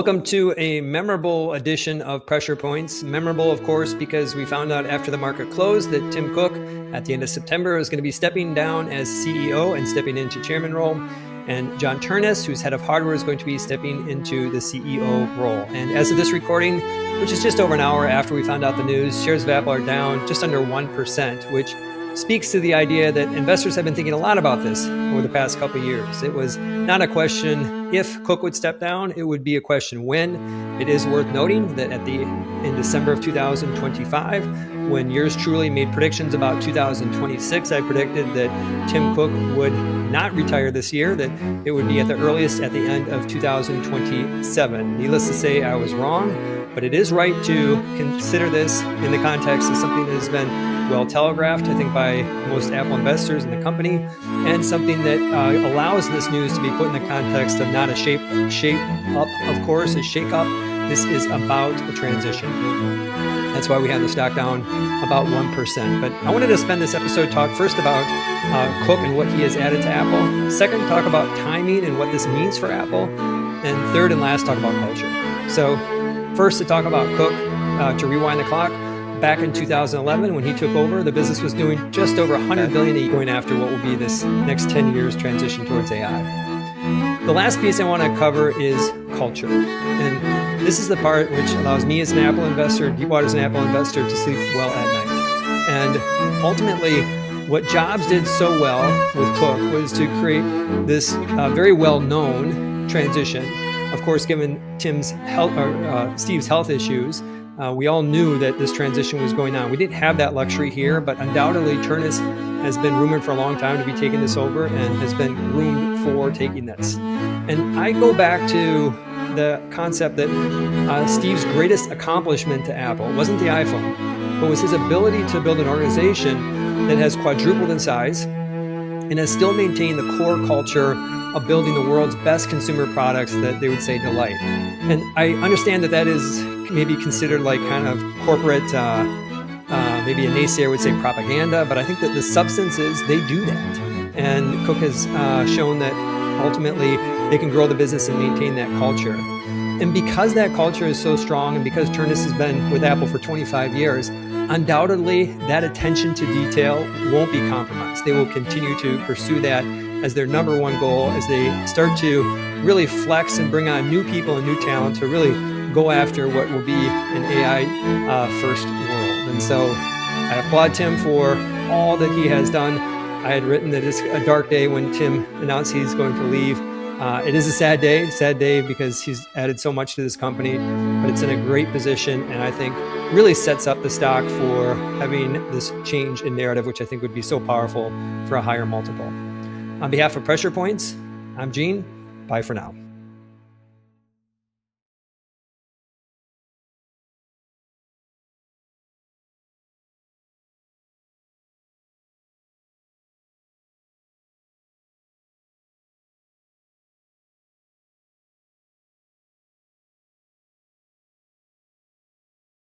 Welcome to a memorable edition of Pressure Points. Memorable, of course, because we found out after the market closed that Tim Cook, at the end of September, is going to be stepping down as CEO and stepping into chairman role. And John Turnus, who's head of hardware, is going to be stepping into the CEO role. And as of this recording, which is just over an hour after we found out the news, shares of Apple are down just under 1%, which speaks to the idea that investors have been thinking a lot about this over the past couple of years. It was not a question if Cook would step down, it would be a question when. It is worth noting that in December of 2025, when yours truly made predictions about 2026, I predicted that Tim Cook would not retire this year, that it would be at the earliest at the end of 2027. Needless to say, I was wrong, but it is right to consider this in the context of something that has been well telegraphed, I think, by most Apple investors in the company, and something that allows this news to be put in the context of not a shape up, of course, a shake up. This is about a transition. That's why we have the stock down about 1%. But I wanted to spend this episode talk first about Cook and what he has added to Apple. Second, talk about timing and what this means for Apple. And third and last, talk about culture. So first, to talk about Cook, to rewind the clock. Back in 2011, when he took over, the business was doing just over $100 billion, going after what will be this next 10 years transition towards AI. The last piece I want to cover is culture. And this is the part which allows me as an Apple investor, Deepwater as an Apple investor, to sleep well at night. And ultimately, what Jobs did so well with Cook was to create this very well-known transition. Of course, given Steve's health issues, we all knew that this transition was going on. We didn't have that luxury here, but undoubtedly Turnus has been rumored for a long time to be taking this over and has been groomed for taking this. And I go back to the concept that Steve's greatest accomplishment to Apple wasn't the iPhone, but was his ability to build an organization that has quadrupled in size and has still maintained the core culture of building the world's best consumer products that they would say delight. And I understand that is maybe considered like kind of corporate, maybe a naysayer would say propaganda, but I think that the substance is they do that. And Cook has shown that ultimately they can grow the business and maintain that culture. And because that culture is so strong, and because Turnus has been with Apple for 25 years, undoubtedly that attention to detail won't be compromised. They will continue to pursue that as their number one goal as they start to really flex and bring on new people and new talent to really go after what will be an AI first world. And so I applaud Tim for all that he has done. I had written that it's a dark day when Tim announced he's going to leave. It is a sad day because he's added so much to this company, but it's in a great position and I think really sets up the stock for having this change in narrative, which I think would be so powerful for a higher multiple. On behalf of Pressure Points, I'm Gene. Bye for now.